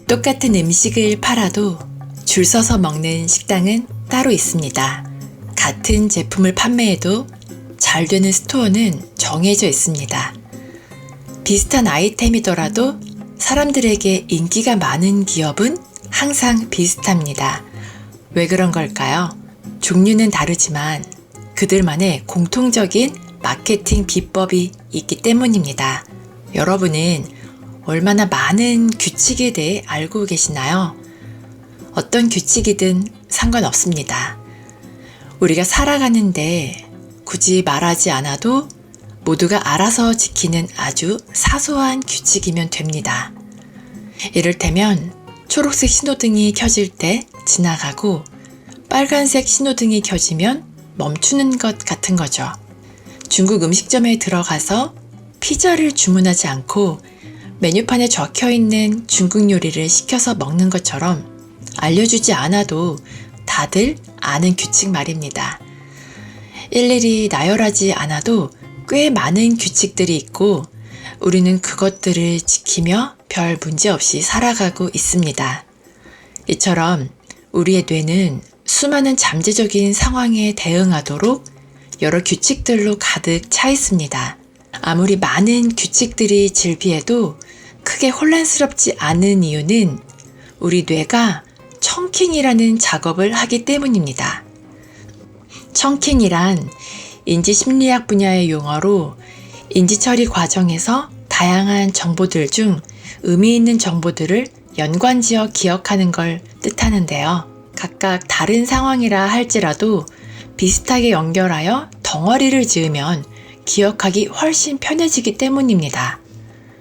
똑같은 음식을 팔아도 줄 서서 먹는 식당은 따로 있습니다. 같은 제품을 판매해도 잘 되는 스토어는 정해져 있습니다. 비슷한 아이템이더라도 사람들에게 인기가 많은 기업은 항상 비슷합니다. 왜 그런 걸까요? 종류는 다르지만 그들만의 공통적인 마케팅 비법이 있기 때문입니다. 여러분은 얼마나 많은 규칙에 대해 알고 계시나요? 어떤 규칙이든 상관없습니다. 우리가 살아가는데 굳이 말하지 않아도 모두가 알아서 지키는 아주 사소한 규칙이면 됩니다. 이를테면 초록색 신호등이 켜질 때 지나가고 빨간색 신호등이 켜지면 멈추는 것 같은 거죠. 중국 음식점에 들어가서 피자를 주문하지 않고 메뉴판에 적혀있는 중국 요리를 시켜서 먹는 것처럼 알려주지 않아도 다들 아는 규칙 말입니다. 일일이 나열하지 않아도 꽤 많은 규칙들이 있고 우리는 그것들을 지키며 별 문제 없이 살아가고 있습니다. 이처럼 우리의 뇌는 수많은 잠재적인 상황에 대응하도록 여러 규칙들로 가득 차 있습니다. 아무리 많은 규칙들이 질비해도 크게 혼란스럽지 않은 이유는 우리 뇌가 청킹이라는 작업을 하기 때문입니다. 청킹이란 인지심리학 분야의 용어로 인지처리 과정에서 다양한 정보들 중 의미 있는 정보들을 연관지어 기억하는 걸 뜻하는데요. 각각 다른 상황이라 할지라도 비슷하게 연결하여 덩어리를 지으면 기억하기 훨씬 편해지기 때문입니다.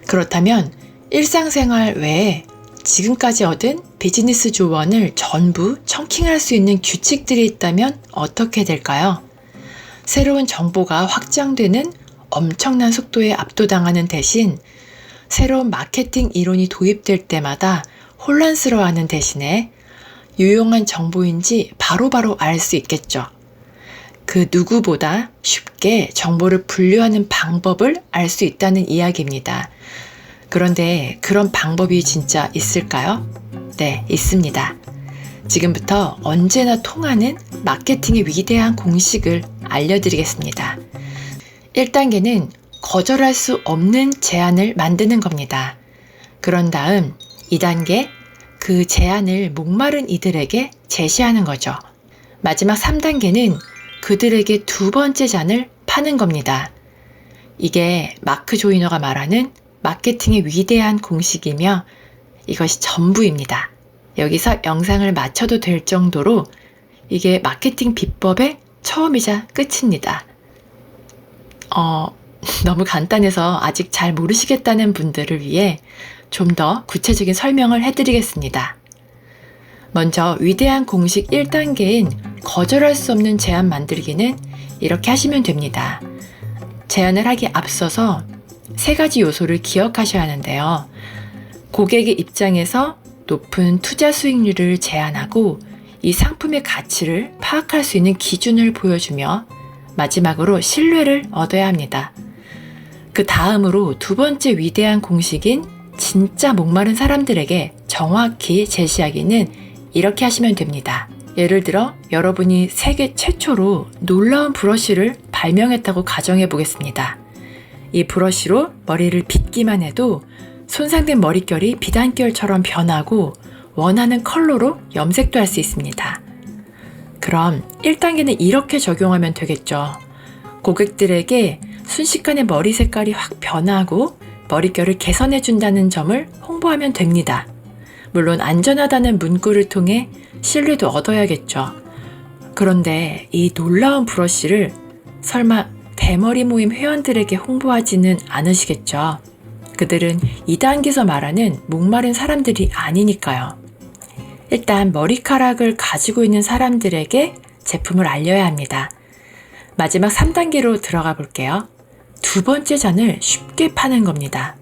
그렇다면 일상생활 외에 지금까지 얻은 비즈니스 조언을 전부 청킹할 수 있는 규칙들이 있다면 어떻게 될까요? 새로운 정보가 확장되는 엄청난 속도에 압도당하는 대신 새로운 마케팅 이론이 도입될 때마다 혼란스러워하는 대신에 유용한 정보인지 바로바로 알 수 있겠죠. 그 누구보다 쉽게 정보를 분류하는 방법을 알 수 있다는 이야기입니다. 그런데 그런 방법이 진짜 있을까요? 네, 있습니다. 지금부터 언제나 통하는 마케팅의 위대한 공식을 알려드리겠습니다. 1단계는 거절할 수 없는 제안을 만드는 겁니다. 그런 다음 2단계, 그 제안을 목마른 이들에게 제시하는 거죠. 마지막 3단계는 그들에게 두 번째 잔을 파는 겁니다. 이게 마크 조이너가 말하는 마케팅의 위대한 공식이며 이것이 전부입니다. 여기서 영상을 마쳐도 될 정도로 이게 마케팅 비법의 처음이자 끝입니다. 너무 간단해서 아직 잘 모르시겠다는 분들을 위해 좀 더 구체적인 설명을 해드리겠습니다. 먼저 위대한 공식 1단계인 거절할 수 없는 제안 만들기는 이렇게 하시면 됩니다. 제안을 하기에 앞서서 3가지 요소를 기억하셔야 하는데요. 고객의 입장에서 높은 투자 수익률을 제안하고 이 상품의 가치를 파악할 수 있는 기준을 보여주며 마지막으로 신뢰를 얻어야 합니다. 그 다음으로 두 번째 위대한 공식인 진짜 목마른 사람들에게 정확히 제시하기는 이렇게 하시면 됩니다. 예를 들어 여러분이 세계 최초로 놀라운 브러쉬를 발명했다고 가정해 보겠습니다. 이 브러쉬로 머리를 빗기만 해도 손상된 머릿결이 비단결처럼 변하고 원하는 컬러로 염색도 할 수 있습니다. 그럼 1단계는 이렇게 적용하면 되겠죠. 고객들에게 순식간에 머리 색깔이 확 변하고 머릿결을 개선해준다는 점을 홍보하면 됩니다. 물론 안전하다는 문구를 통해 신뢰도 얻어야겠죠. 그런데 이 놀라운 브러쉬를 설마 대머리 모임 회원들에게 홍보하지는 않으시겠죠. 그들은 2단계에서 말하는 목마른 사람들이 아니니까요. 일단 머리카락을 가지고 있는 사람들에게 제품을 알려야 합니다. 마지막 3단계로 들어가 볼게요. 두 번째 잔을 쉽게 파는 겁니다.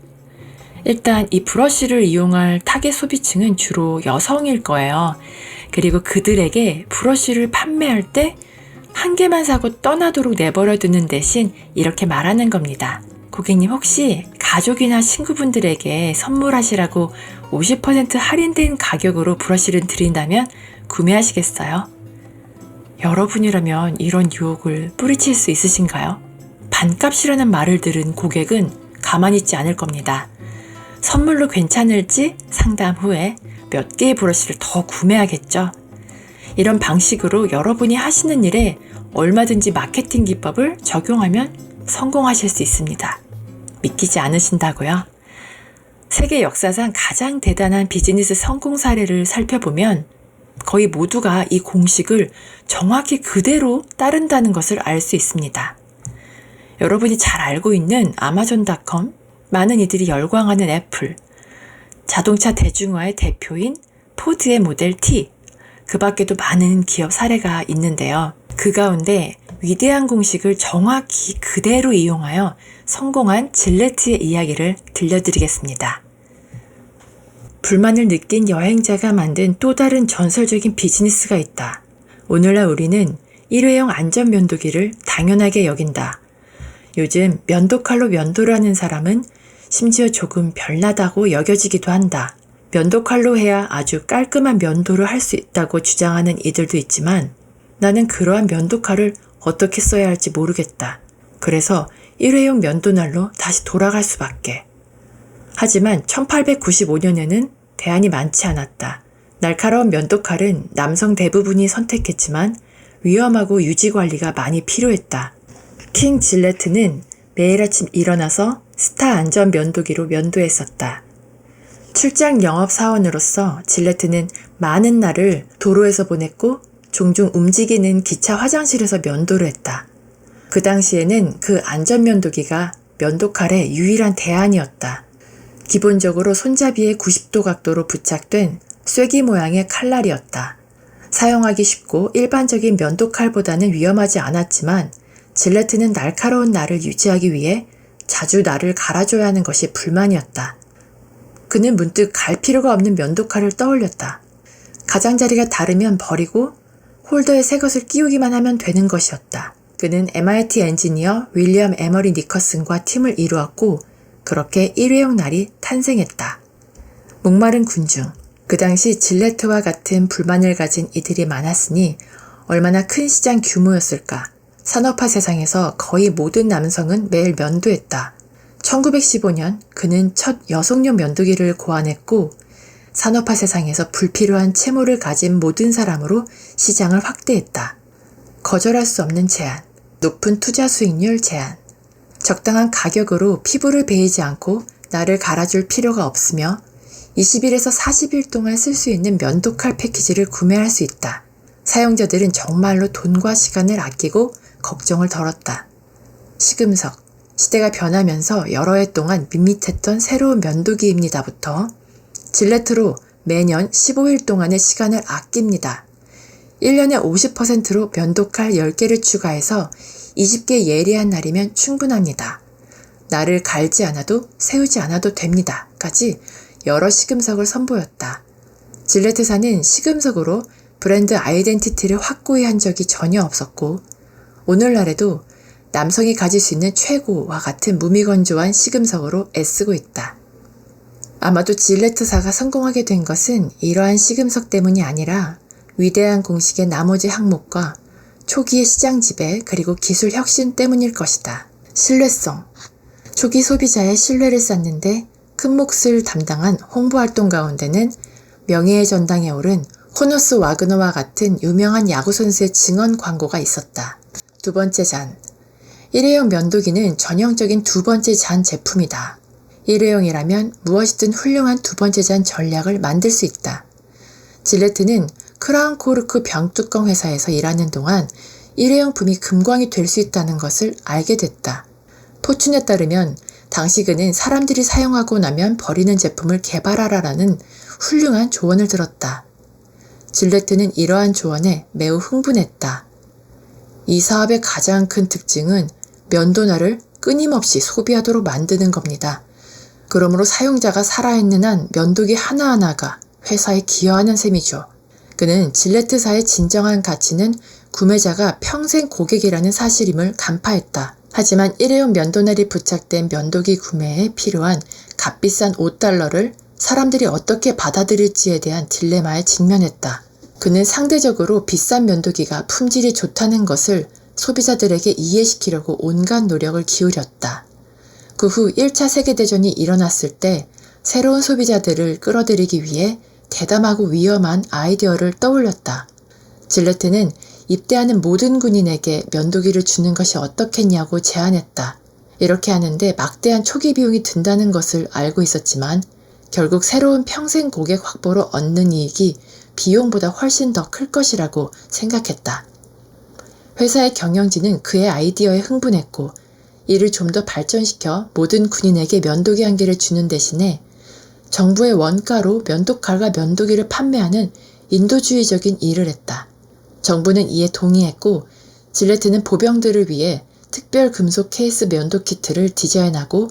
일단 이 브러쉬를 이용할 타겟 소비층은 주로 여성일 거예요. 그리고 그들에게 브러쉬를 판매할 때 한 개만 사고 떠나도록 내버려 두는 대신 이렇게 말하는 겁니다. 고객님 혹시 가족이나 친구분들에게 선물하시라고 50% 할인된 가격으로 브러쉬를 드린다면 구매하시겠어요? 여러분이라면 이런 유혹을 뿌리칠 수 있으신가요? 반값이라는 말을 들은 고객은 가만히 있지 않을 겁니다. 선물로 괜찮을지 상담 후에 몇 개의 브러쉬를 더 구매하겠죠. 이런 방식으로 여러분이 하시는 일에 얼마든지 마케팅 기법을 적용하면 성공하실 수 있습니다. 믿기지 않으신다고요? 세계 역사상 가장 대단한 비즈니스 성공 사례를 살펴보면 거의 모두가 이 공식을 정확히 그대로 따른다는 것을 알 수 있습니다. 여러분이 잘 알고 있는 아마존.com, 많은 이들이 열광하는 애플, 자동차 대중화의 대표인 포드의 모델 T, 그 밖에도 많은 기업 사례가 있는데요. 그 가운데 위대한 공식을 정확히 그대로 이용하여 성공한 질레트의 이야기를 들려드리겠습니다. 불만을 느낀 여행자가 만든 또 다른 전설적인 비즈니스가 있다. 오늘날 우리는 일회용 안전 면도기를 당연하게 여긴다. 요즘 면도칼로 면도를 하는 사람은 심지어 조금 별나다고 여겨지기도 한다. 면도칼로 해야 아주 깔끔한 면도를 할 수 있다고 주장하는 이들도 있지만 나는 그러한 면도칼을 어떻게 써야 할지 모르겠다. 그래서 일회용 면도날로 다시 돌아갈 수밖에. 하지만 1895년에는 대안이 많지 않았다. 날카로운 면도칼은 남성 대부분이 선택했지만 위험하고 유지관리가 많이 필요했다. 킹 질레트는 매일 아침 일어나서 스타 안전 면도기로 면도했었다. 출장 영업 사원으로서 질레트는 많은 날을 도로에서 보냈고 종종 움직이는 기차 화장실에서 면도를 했다. 그 당시에는 그 안전 면도기가 면도칼의 유일한 대안이었다. 기본적으로 손잡이에 90도 각도로 부착된 쐐기 모양의 칼날이었다. 사용하기 쉽고 일반적인 면도칼보다는 위험하지 않았지만 질레트는 날카로운 날을 유지하기 위해 자주 날을 갈아줘야 하는 것이 불만이었다. 그는 문득 갈 필요가 없는 면도칼을 떠올렸다. 가장자리가 다르면 버리고 홀더에 새 것을 끼우기만 하면 되는 것이었다. 그는 MIT 엔지니어 윌리엄 에머리 니커슨과 팀을 이루었고 그렇게 일회용 날이 탄생했다. 목마른 군중, 그 당시 질레트와 같은 불만을 가진 이들이 많았으니 얼마나 큰 시장 규모였을까. 산업화 세상에서 거의 모든 남성은 매일 면도했다. 1915년 그는 첫 여성용 면도기를 고안했고 산업화 세상에서 불필요한 채모를 가진 모든 사람으로 시장을 확대했다. 거절할 수 없는 제한, 높은 투자 수익률 제한, 적당한 가격으로 피부를 베이지 않고 나를 갈아줄 필요가 없으며 20일에서 40일 동안 쓸 수 있는 면도칼 패키지를 구매할 수 있다. 사용자들은 정말로 돈과 시간을 아끼고 걱정을 덜었다. 시금석, 시대가 변하면서 여러 해 동안 밋밋했던 새로운 면도기입니다부터 질레트로 매년 15일 동안의 시간을 아낍니다. 1년에 50%로 면도칼 10개를 추가해서 20개 예리한 날이면 충분합니다. 날을 갈지 않아도 세우지 않아도 됩니다. 까지 여러 시금석을 선보였다. 질레트사는 시금석으로 브랜드 아이덴티티를 확고히 한 적이 전혀 없었고 오늘날에도 남성이 가질 수 있는 최고와 같은 무미건조한 시금석으로 애쓰고 있다. 아마도 질레트사가 성공하게 된 것은 이러한 시금석 때문이 아니라 위대한 공식의 나머지 항목과 초기의 시장 지배 그리고 기술 혁신 때문일 것이다. 신뢰성. 초기 소비자의 신뢰를 쌓는데 큰 몫을 담당한 홍보활동 가운데는 명예의 전당에 오른 호너스 와그너와 같은 유명한 야구선수의 증언 광고가 있었다. 두 번째 잔. 일회용 면도기는 전형적인 두 번째 잔 제품이다. 일회용이라면 무엇이든 훌륭한 두 번째 잔 전략을 만들 수 있다. 질레트는 크라운 코르크 병뚜껑 회사에서 일하는 동안 일회용품이 금광이 될 수 있다는 것을 알게 됐다. 포춘에 따르면 당시 그는 사람들이 사용하고 나면 버리는 제품을 개발하라라는 훌륭한 조언을 들었다. 질레트는 이러한 조언에 매우 흥분했다. 이 사업의 가장 큰 특징은 면도날을 끊임없이 소비하도록 만드는 겁니다. 그러므로 사용자가 살아있는 한 면도기 하나하나가 회사에 기여하는 셈이죠. 그는 질레트사의 진정한 가치는 구매자가 평생 고객이라는 사실임을 간파했다. 하지만 일회용 면도날이 부착된 면도기 구매에 필요한 값비싼 $5를 사람들이 어떻게 받아들일지에 대한 딜레마에 직면했다. 그는 상대적으로 비싼 면도기가 품질이 좋다는 것을 소비자들에게 이해시키려고 온갖 노력을 기울였다. 그 후 1차 세계대전이 일어났을 때 새로운 소비자들을 끌어들이기 위해 대담하고 위험한 아이디어를 떠올렸다. 질레트는 입대하는 모든 군인에게 면도기를 주는 것이 어떻겠냐고 제안했다. 이렇게 하는데 막대한 초기 비용이 든다는 것을 알고 있었지만 결국 새로운 평생 고객 확보로 얻는 이익이 비용보다 훨씬 더 클 것이라고 생각했다. 회사의 경영진은 그의 아이디어에 흥분했고 이를 좀 더 발전시켜 모든 군인에게 면도기 한 개를 주는 대신에 정부의 원가로 면도칼과 면도기를 판매하는 인도주의적인 일을 했다. 정부는 이에 동의했고 질레트는 보병들을 위해 특별 금속 케이스 면도 키트를 디자인하고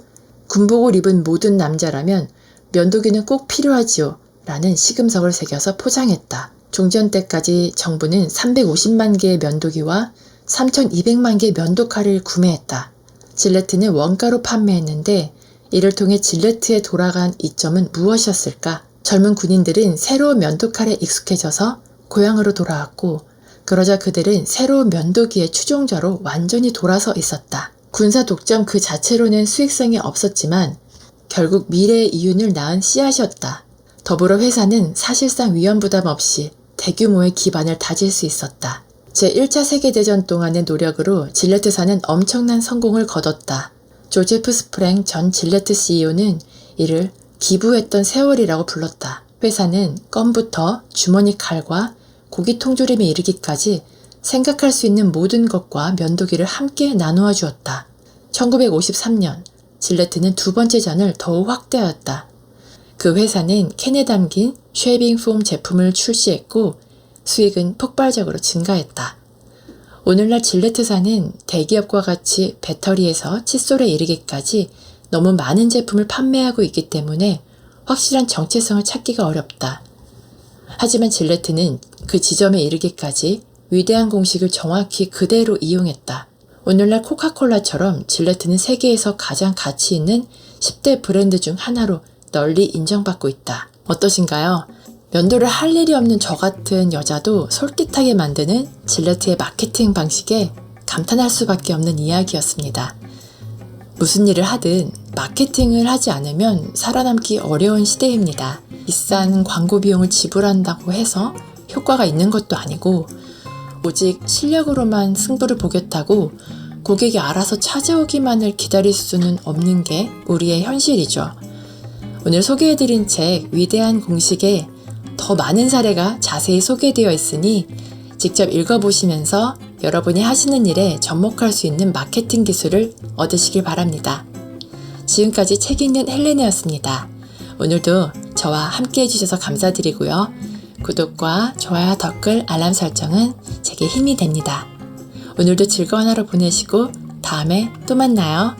군복을 입은 모든 남자라면 면도기는 꼭 필요하지요 라는 시금석을 새겨서 포장했다. 종전 때까지 정부는 350만 개의 면도기와 3,200만 개의 면도칼을 구매했다. 질레트는 원가로 판매했는데 이를 통해 질레트에 돌아간 이점은 무엇이었을까? 젊은 군인들은 새로운 면도칼에 익숙해져서 고향으로 돌아왔고 그러자 그들은 새로운 면도기의 추종자로 완전히 돌아서 있었다. 군사 독점 그 자체로는 수익성이 없었지만 결국 미래의 이윤을 낳은 씨앗이었다. 더불어 회사는 사실상 위험 부담 없이 대규모의 기반을 다질 수 있었다. 제1차 세계대전 동안의 노력으로 질레트사는 엄청난 성공을 거뒀다. 조제프 스프랭 전 질레트 CEO는 이를 기부했던 세월이라고 불렀다. 회사는 껌부터 주머니 칼과 고기 통조림에 이르기까지 생각할 수 있는 모든 것과 면도기를 함께 나누어 주었다. 1953년 질레트는 두 번째 전을 더욱 확대하였다. 그 회사는 캔에 담긴 쉐이빙 폼 제품을 출시했고 수익은 폭발적으로 증가했다. 오늘날 질레트사는 대기업과 같이 배터리에서 칫솔에 이르기까지 너무 많은 제품을 판매하고 있기 때문에 확실한 정체성을 찾기가 어렵다. 하지만 질레트는 그 지점에 이르기까지 위대한 공식을 정확히 그대로 이용했다. 오늘날 코카콜라처럼 질레트는 세계에서 가장 가치 있는 10대 브랜드 중 하나로 널리 인정받고 있다. 어떠신가요? 면도를 할 일이 없는 저 같은 여자도 솔깃하게 만드는 질레트의 마케팅 방식에 감탄할 수밖에 없는 이야기였습니다. 무슨 일을 하든 마케팅을 하지 않으면 살아남기 어려운 시대입니다. 비싼 광고 비용을 지불한다고 해서 효과가 있는 것도 아니고 오직 실력으로만 승부를 보겠다고 고객이 알아서 찾아오기만을 기다릴 수는 없는 게 우리의 현실이죠. 오늘 소개해드린 책 위대한 공식에 더 많은 사례가 자세히 소개되어 있으니 직접 읽어보시면서 여러분이 하시는 일에 접목할 수 있는 마케팅 기술을 얻으시길 바랍니다. 지금까지 책 읽는 헬레나였습니다. 오늘도 저와 함께 해주셔서 감사드리고요. 구독과 좋아요, 댓글, 알람 설정은 제게 힘이 됩니다. 오늘도 즐거운 하루 보내시고 다음에 또 만나요.